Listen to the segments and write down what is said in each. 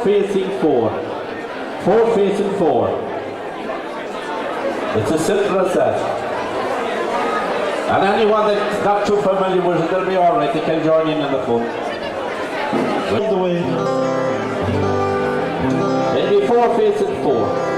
facing 4. 4 facing 4. It's as simple as that. And anyone that's not too familiar with it, they'll be alright, they can join in the fun. All the way. It'll be 4 facing 4.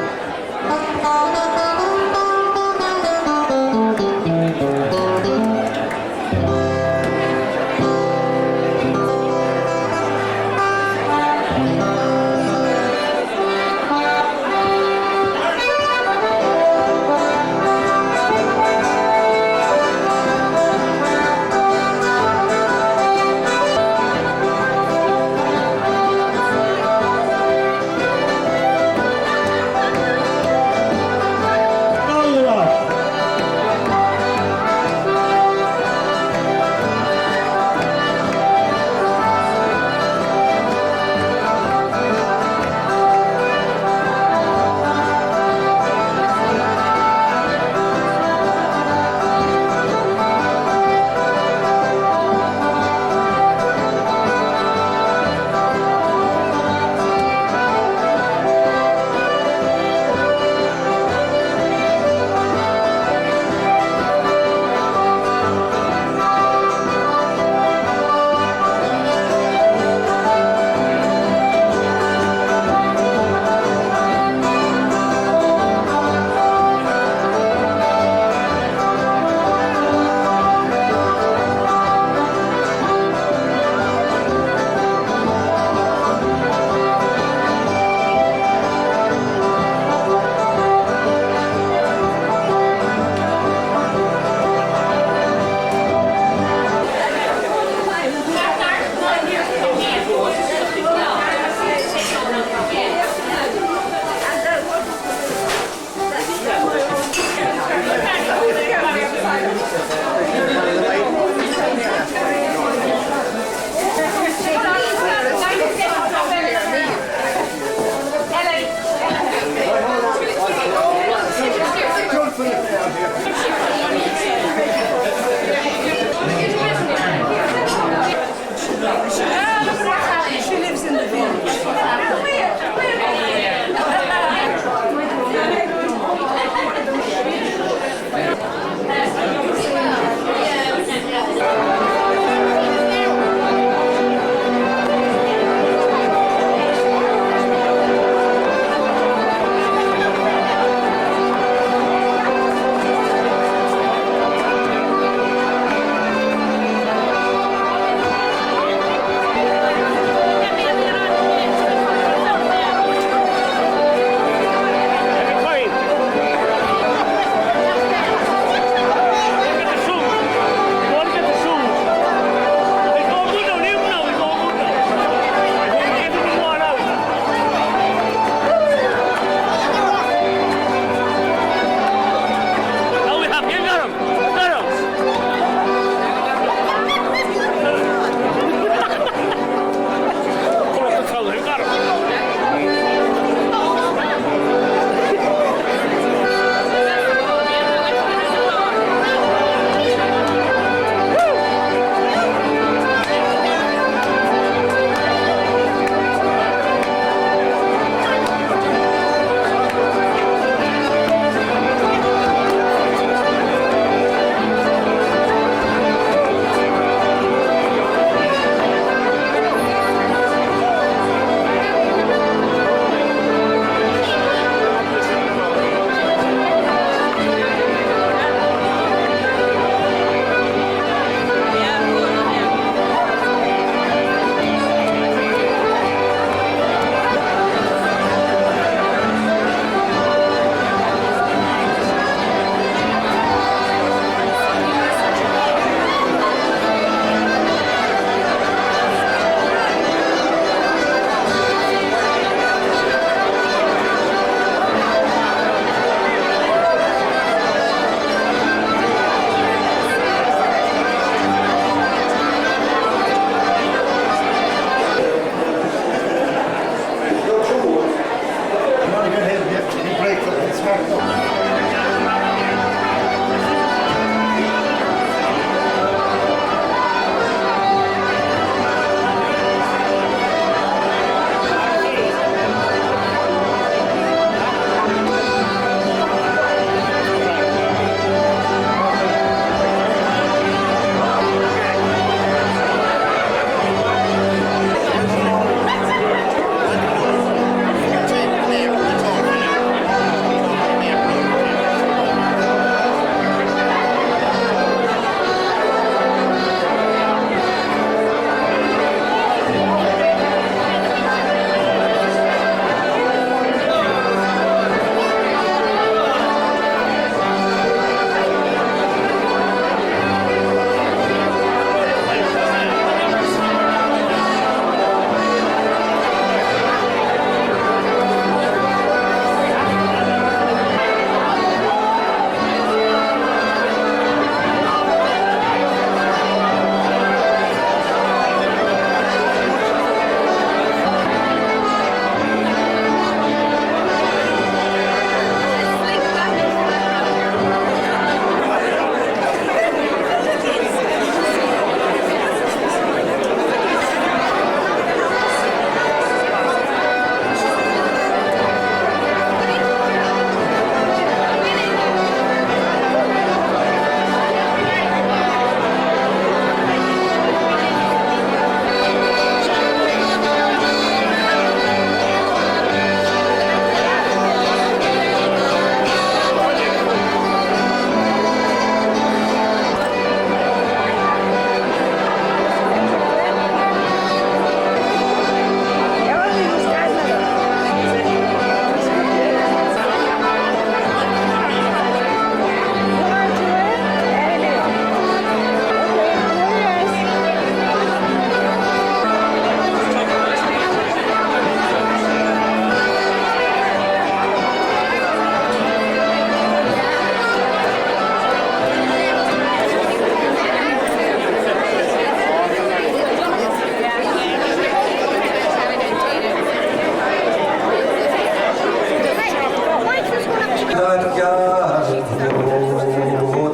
that garden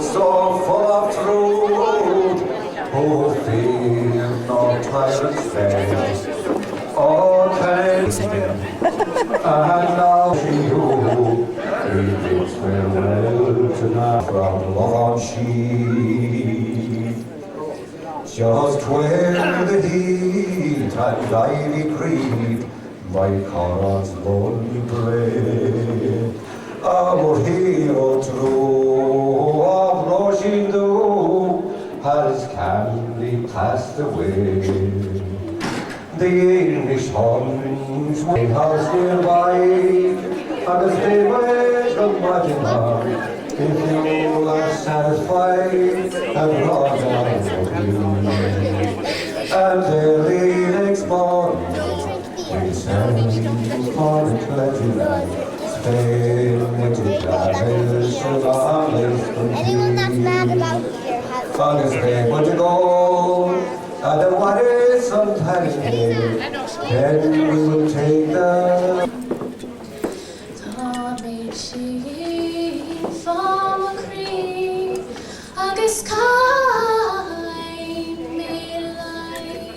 so full of truth, who fear no tyrant's face, or can and now to you, we bid farewell tonight from love on sheath. Just where the heat and ivy creep, my Conrad's lonely grave, our hero true of rushing dew has calmly passed away. The English homes wait house nearby, and as they wait from Maginot, if you are satisfied and brought down for you, and early next morning we send for a pleasure, Spain with the travel so long as Anyone that's mad about here has long as they want to go, and the water sometimes here, then we will take the from a creek, August sky may lie.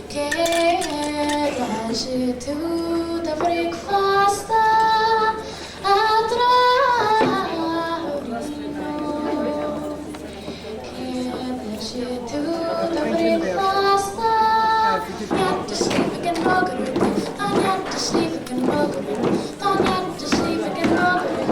Get to the breakfast at Raurino. Get to the breakfast. Not to sleep again, Margaret. Not to sleep again, Margaret. Not to sleep again, Margaret.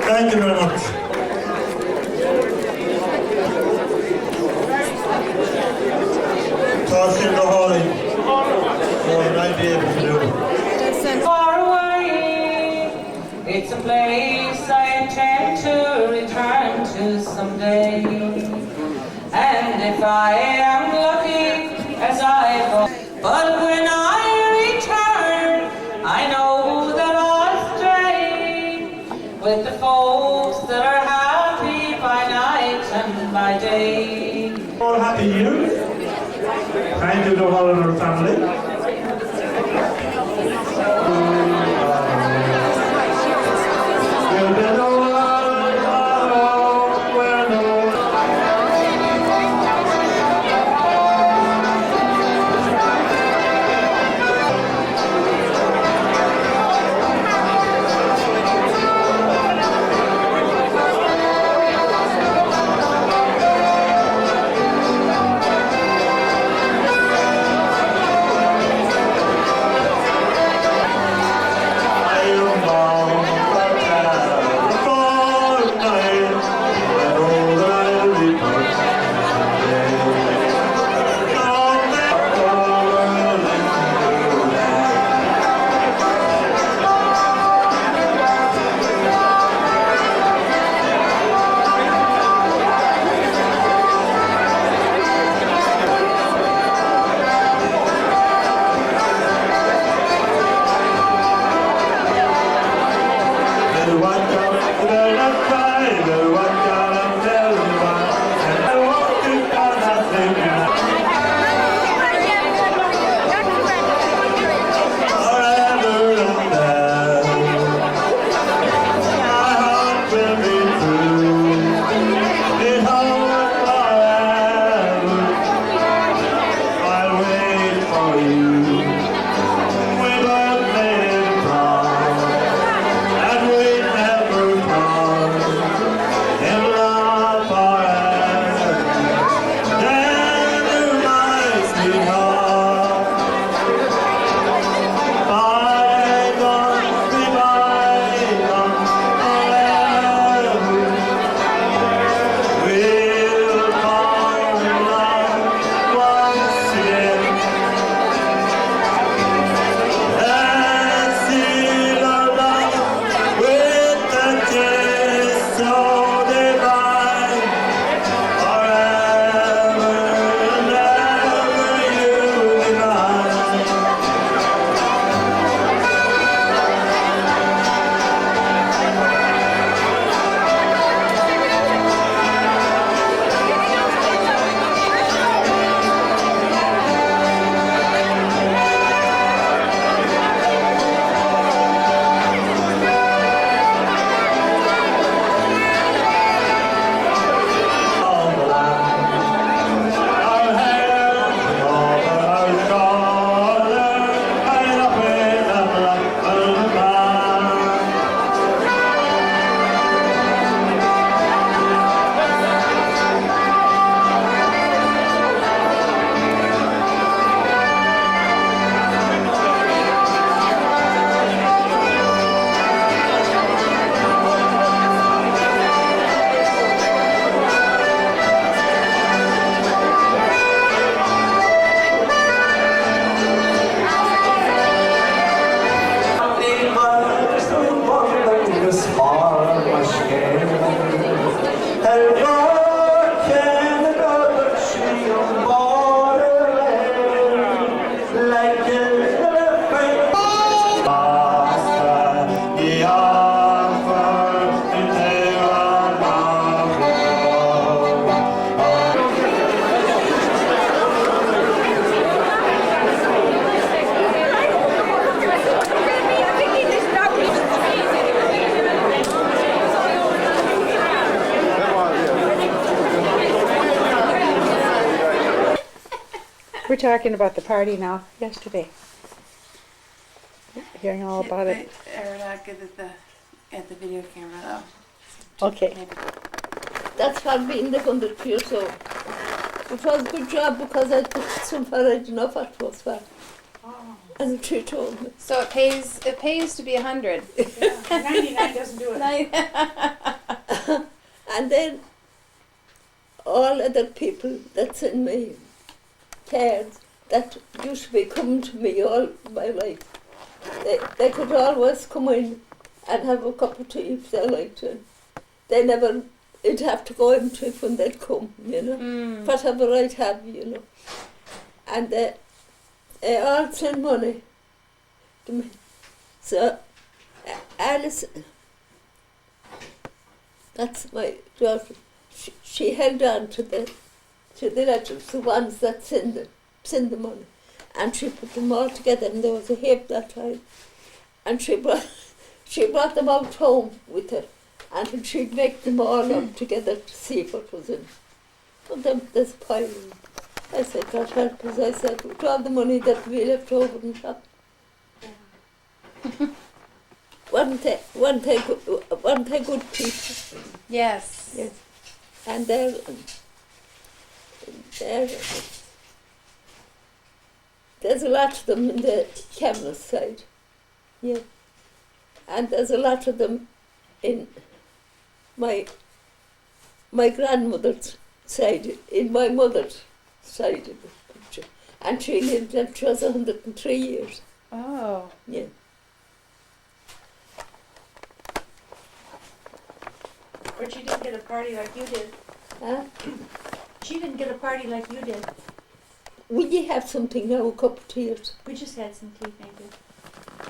Thank you very much. Tossing the holly. What would I be able to do? Far away, it's a place I intend to return to someday. And if I am lucky, as I hope, but when I return, I know that I'll stay with the folks that are happy by night and by day. All happy New Year. Thank you to all of our family. We'll be the one where no We're talking about the party now, yesterday. Hearing all about it. We're not good at the video camera though. Okay. That's what being the 100 years old. It was a good job because I took some far I didn't know what it was for. And she told me. So it pays to be 100. 99 doesn't do it. And then all other people that send me cards that used to be coming to me all my life, they could always come in and have a cup of tea if they liked it. They never, it'd have to go empty when they'd come, you know, whatever I'd have, you know. And they all send money to me. So Alice, that's my daughter, she held on to the letters, the ones that send the money. And she put them all together, and there was a heap that time. And she brought them out home with her, and she'd make them all up together to see what was in. And then there's a pile. I said, God help us, I said, with all the money that we left over in the shop. Weren't they good people? Yes. Yes. And they're there's a lot of them in the Kavanagh side, yeah, and there's a lot of them in my grandmother's side, in my mother's side of the picture, and she lived until she was 103 years. Oh. Yeah. But she didn't get a party like you did. Huh? She didn't get a party like you did. Will you have something now, a cup of tea? We just had some tea, thank you.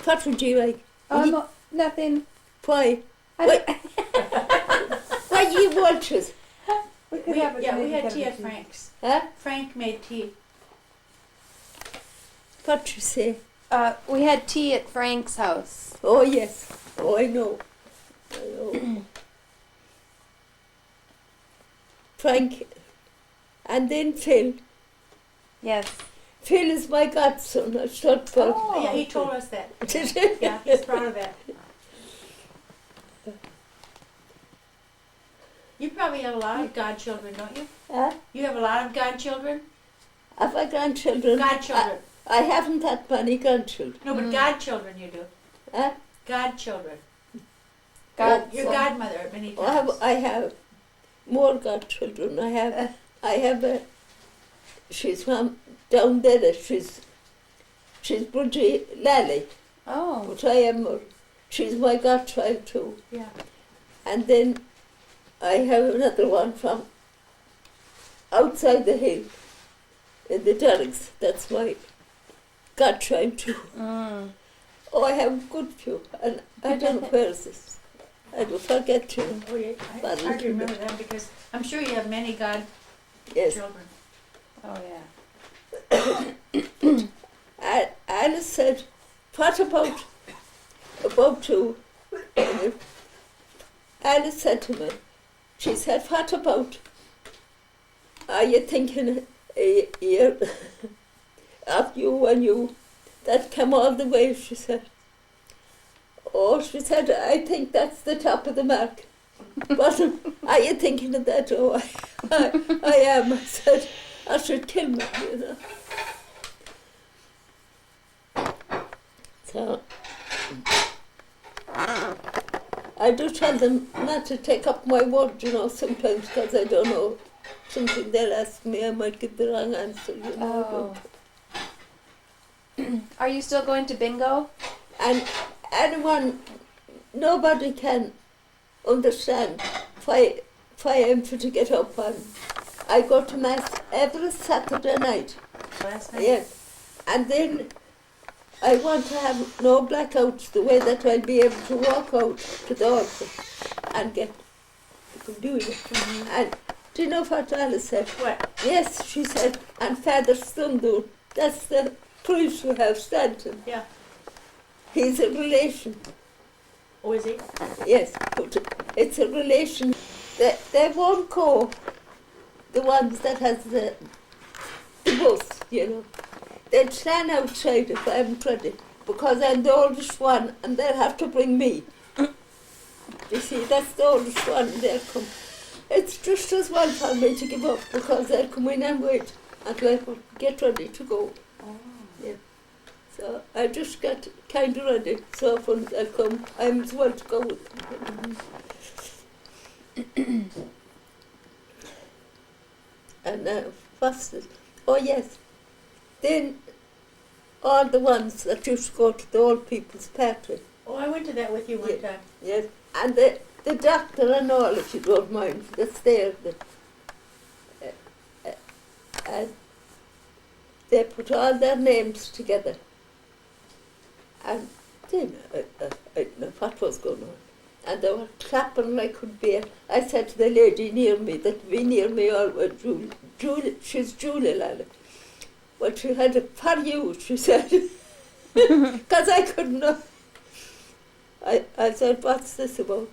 What would you like? No, nothing. Why? Why you watches? We had tea at Frank's. Huh? Frank made tea. What you say? We had tea at Frank's house. Oh yes. Oh, I know. I know. Frank, and then Phil. Yes. Phil is my godson, a short for. Oh, yeah, he told us that. Did he? Yeah, he's proud of that. You probably have a lot of godchildren, don't you? Huh? You have a lot of godchildren? Have I grandchildren? Godchildren. I haven't that many grandchildren. No, but godchildren you do. Huh? Godchildren. God. Your godmother many times. I have more godchildren. I have a. She's from down there. She's Bridgie Lally, Oh. but I am her. She's my godchild too. Yeah. And then I have another one from outside the hill in the Derricks. That's my godchild too. Oh, I have a good few, and I don't know where is this. I will forget you. Oh, yeah. But I hard to remember that because I'm sure you have many godchildren. Yes. Oh yeah. Alice said, what about you? Alice said to me, she said, what about, are you thinking a year of you when you, that came all the way, she said. Oh, she said, I think that's the top of the mark. But are you thinking of that? Oh, I am. I said, I should kill me, you know. So, I do tell them not to take up my word, you know, sometimes, because I don't know. Something they'll ask me, I might give the wrong answer, you know. Oh. Are you still going to bingo? And anyone, nobody can understand why I'm fit to get up and I go to Mass every Saturday night. Last night? Yes. And then I want to have no blackouts, the way that I'll be able to walk out to the altar and get the communion. And do you know what Alice said? What? Yes, she said, and Father Stundu, that's the priest who have Stanton. Yeah. He's a relation. Oh, is he? Yes, but it's a relation. They won't go, the ones that has the bus. you know. They'd stand outside if I'm ready, because I'm the oldest one, and they'll have to bring me. You see, that's the oldest one, and they'll come. It's just as well for me to give up, because they'll come in and wait, and like, get ready to go. Yeah. So I just got kind of ready, so when they'll come, I'm as well to go with them. And what's this? Oh yes, then all the ones that used to go to the old people's party. Oh, I went to that with you one Yeah. time. Yes, and the doctor and all, if you don't mind, that's there. And they put all their names together. And then I didn't know what was going on. And they were clapping like could bear. I said to the lady near me, that be near me always, Julie, she's Julie, Lally. Well, she had it for you, she said. Because I couldn't know. I said, what's this about?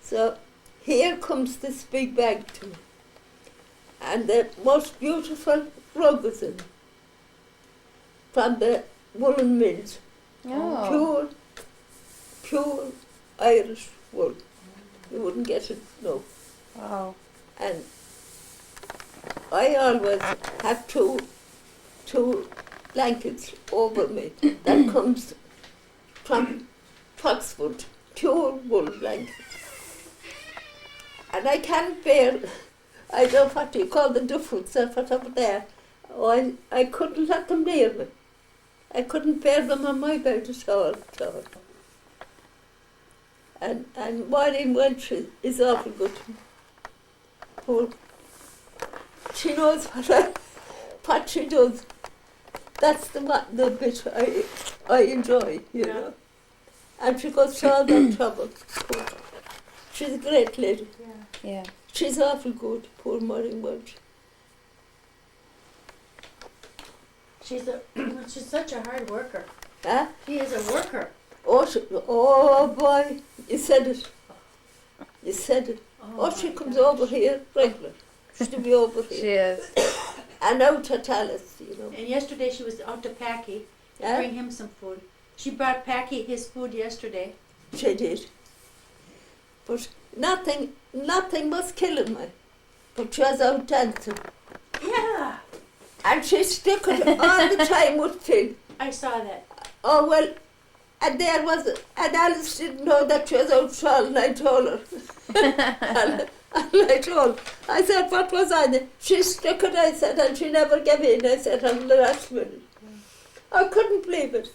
So here comes this big bag to me. And the most beautiful rug was in it. From the woolen mills. Oh. Pure Irish wool. You wouldn't get it, no. Wow. And I always have two blankets over me that comes from Foxwood, pure wool blankets. And I can't bear, I don't know what you call the duffels or whatever there. Oh, I couldn't let them near me. I couldn't bear them on my bed at all. And Maureen Welch is awful good to me. Poor. She knows what she does. That's the bit I enjoy, you know. And she goes through all that trouble. Poor. She's a great lady. Yeah. She's awful good, poor Maureen Welch. She's such a hard worker. Huh? She is a worker. Oh boy, you said it. You said it. Oh, she comes over here regular. She's to be over here. She is. And out at Alice, you know. And yesterday she was out to Packy to Huh? bring him some food. She brought Packy his food yesterday. She did. But nothing was killing me. But she was out dancing. Yeah, And she stuck it all the time with Phil. I saw that. Oh well, and Alice didn't know that she was out shawling, I told her. and I told her. I said, what was I there? She stuck it, I said, and she never gave in, I said, on the last minute. I couldn't believe it.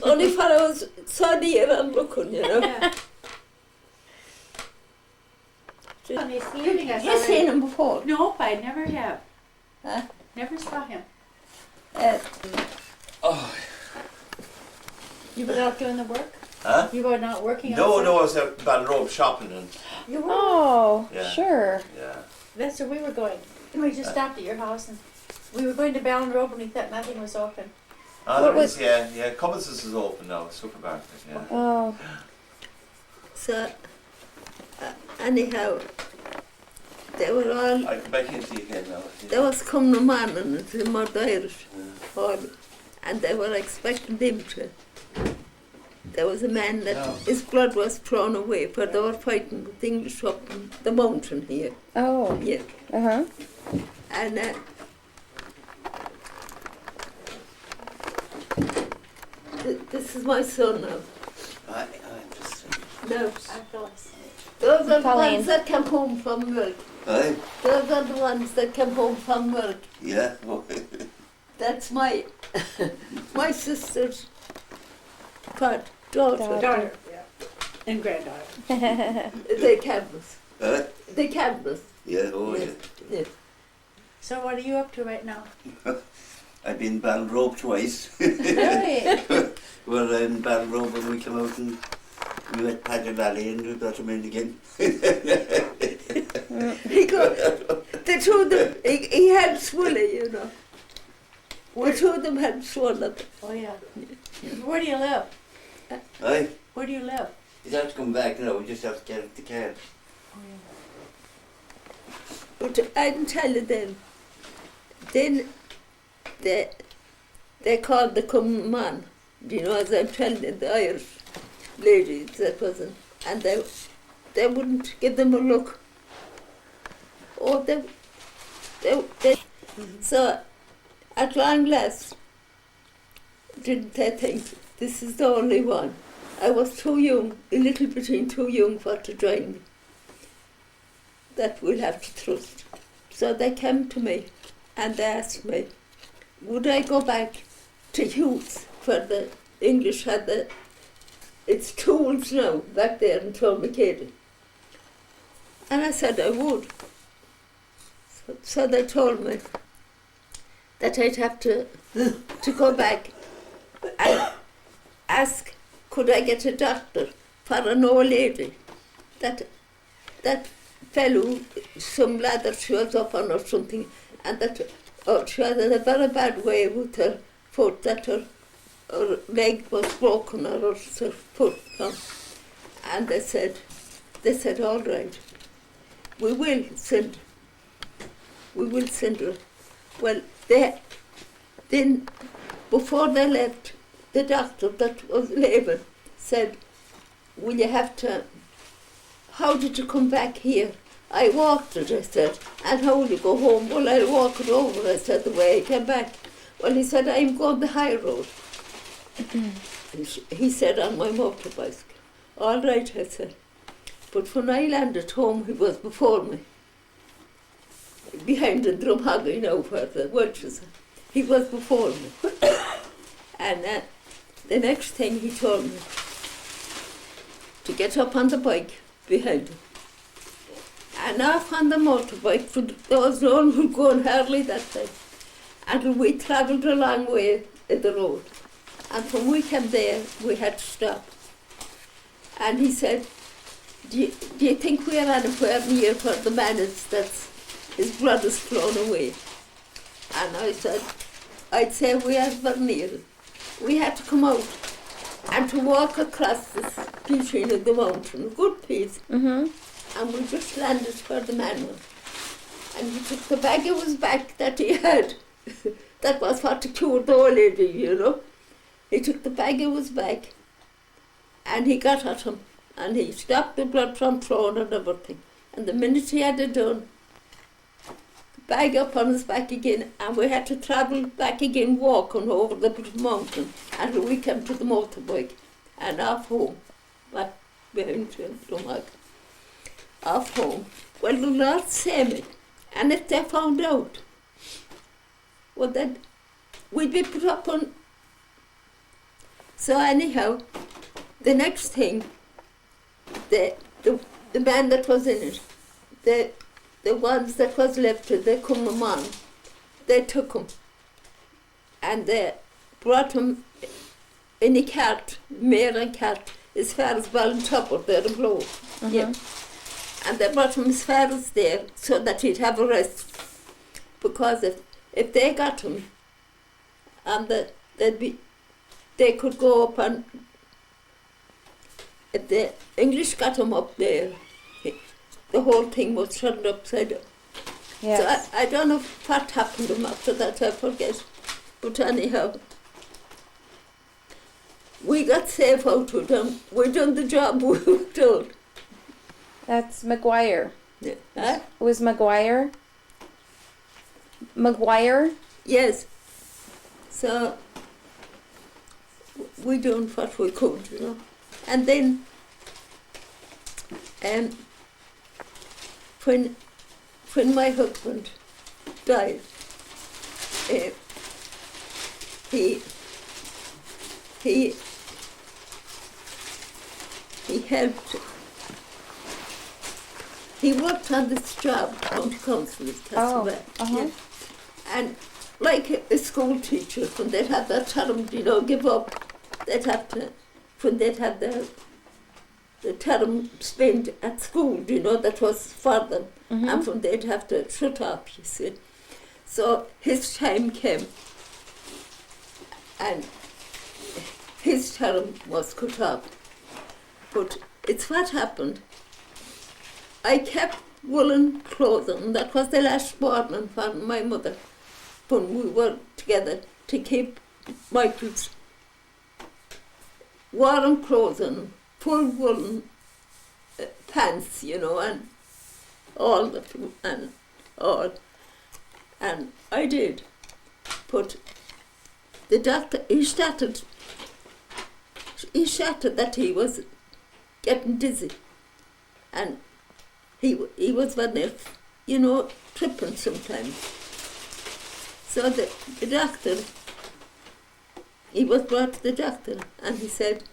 Only for I was so near and looking, you know. Yeah. And he's leaving us You've seen him before? Nope, I never have. Huh? Never saw him. You were out doing the work? Huh? You were not working No, outside? no, I was at Balrobe shopping and You were? Oh, Yeah. sure. yeah. That's where we were going. We just stopped at your house and we were going to Ballinrobe and we thought nothing was open. There is, yeah. Cummins's is open now, supermarket, yeah. Oh. So, anyhow, they were all, I come back into you again now. they was coming a man and the Mud Irish all, and they were expecting him to. There was a man that his blood was thrown away, but they were fighting with the English up on the mountain here. Oh. Yeah. Uh-huh. And this is my son now. I'm just... No, I'm Phyllis. those are the Pauline. ones that came home from work. Aye? Those are the ones that came home from work. Yeah. That's my my sister's daughter. Daughter, yeah. And granddaughter. They canvas. Aye? They canvas. Yeah, oh Yes. Yes. So what are you up to right now? yeah. I've been Balrobe twice. Really? We're in Balrobe when we come out and we met Paddy Lally and we got him in again. He got the two of them. He had Swilly, you know. The two of them had swollen. Oh yeah. Where do you live? Aye? Where do you live? He's have to come back now, we just have to get the car. But I didn't tell you then. Then they called the come man, you know, as I'm telling you, the Irish ladies that wasn't, and they wouldn't give them a look. Oh, so at long last, didn't they think this is the only one? I was too young, a little bit too young for to join me. That we'll have to trust. So they came to me and they asked me, would I go back to Hughes where the English had its tools now back there in Tourmakeady? And I said I would. So they told me that I'd have to go back and ask, could I get a doctor for an old lady that fellow, some lad that she was up on or something, and that she was in a very bad way with her foot, that her leg was broken or her foot. And they said, all right, we will send her. Well, then before they left, the doctor that was leaving said, will you have to, how did you come back here? I walked it, I said, and how will you go home? Well, I'll walk it over, I said, the way I came back. Well, he said, I'm going the high road. He said, on my motorbicycle. All right, I said. But when I landed home, he was before me. Behind the Tourmakeady, you know, where the Welches are. He was before me. And the next thing he told me to get up on the bike behind him. And off on the motorbike, for there was no one who going hardly that time. And we travelled a long way in the road. And when we came there, we had to stop. And he said, do you think we're anywhere near where the man is that's his brother's flown away? And I said, I'd say we are very near. We had to come out and to walk across this between of the mountain, a good piece. Mm-hmm. And we just landed where the man was. And he took the bag of his back that he had. That was what to cure the old lady, you know. He took the bag of his back and he got at him and he stopped the blood from flowing and everything. And the minute he had it done, bag up on his back again, and we had to travel back again walking over the mountain until we came to the motorbike and off home, back behind Kavanagh. Off home. Well, the Lord saved me, and if they found out, well then we'd be put up on. So anyhow, the next thing, the man that was in it, the ones that was left, they come on, they took him, and they brought him in a cart, mare and cart, as far as Ballintopper, there in Blow. Mm-hmm. Yeah. And they brought him as far as there so that he'd have a rest. Because if they got him, and they could go up and, if the English got him up there, the whole thing was turned upside down. Yes. So I don't know what happened to him after that, I forget. But anyhow, we got safe out with him. We done the job we were told. That's Maguire. Yeah. Huh? It was Maguire? Maguire? Yes. So we done what we could, you know. And then when my husband died, he helped. He worked on this job, county council at Castlebar. Yeah. And like a school teacher, when they'd have their term, you know, give up, they'd have to, when they'd have the term spent at school, you know, that was for them, and when they'd have to shut up, you see. So his time came, and his term was cut off. But it's what happened. I kept woolen clothing, that was the last warning for my mother. when we were together to keep Michael's warm clothes on, full woolen pants, you know, and all the and all. And I did. But the doctor, he started that he was getting dizzy. And he was when they, you know, tripping sometimes. So the doctor, he was brought to the doctor and he said,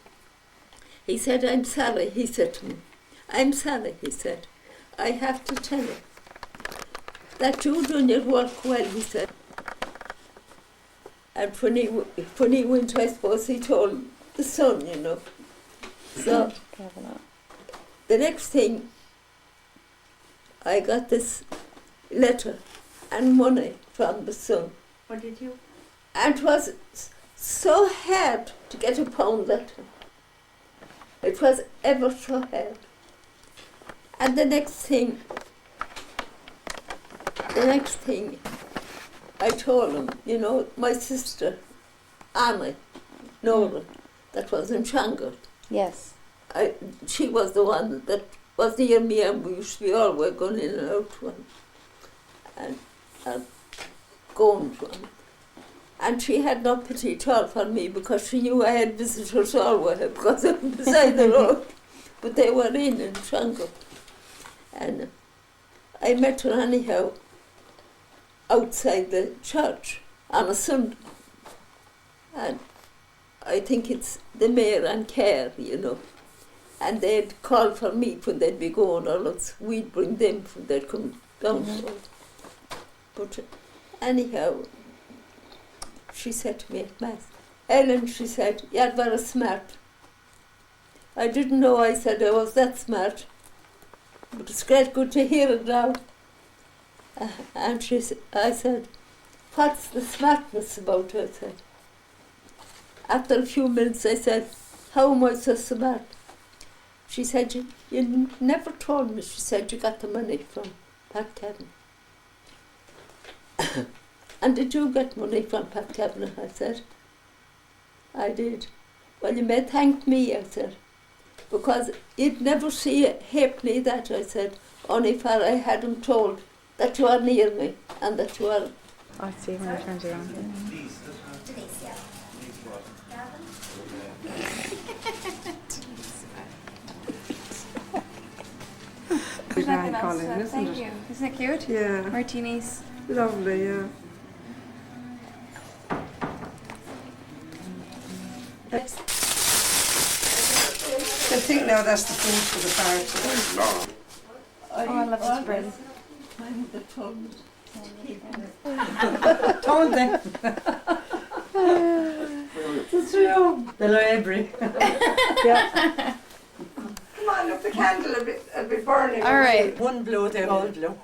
I'm sorry, he said to me. I'm sorry, he said. I have to tell you that you done your work well, he said. And when he went, I suppose he told the son, you know. So the next thing, I got this letter and money from the son. What did you? And it was so hard to get a pound letter. It was ever so hard. And the next thing, I told him, you know, my sister, Anna, Nora, that was in Shanghai. Yes. She was the one that was near me, and we used to be always going in and out one, and going one. And she had no pity at all for me because she knew I had visitors always because I'm beside the road. But they were in Shanghai. And I met her anyhow outside the church on a Sunday. And I think it's the mayor and care, you know. And they'd call for me when they'd be going, or else we'd bring them when they'd come down. But anyhow, she said to me at Mass, Ellen, she said, you're very smart. I didn't know, I said, I was that smart. But it's great good to hear it now. And I said, what's the smartness about it? I said. After a few minutes I said, how am I so smart? She said, you never told me. She said, you got the money from Pat Kavanagh. And did you get money from Pat Kavanagh? I said, I did. Well, you may thank me, I said, because you'd never see a halfpenny that, I said, only for I had him told that you are near me and that you are... I'll see when it turns around. Good night, Colin, isn't thank it? you. Isn't it cute? Yeah. Martinis. Lovely, yeah. I think now that's the food for the party. Oh, I love this bread. I'm the told. Told them. It's true. The library. Yeah. Come on, look, the candle a bit burning. All right. One blow, they all blow.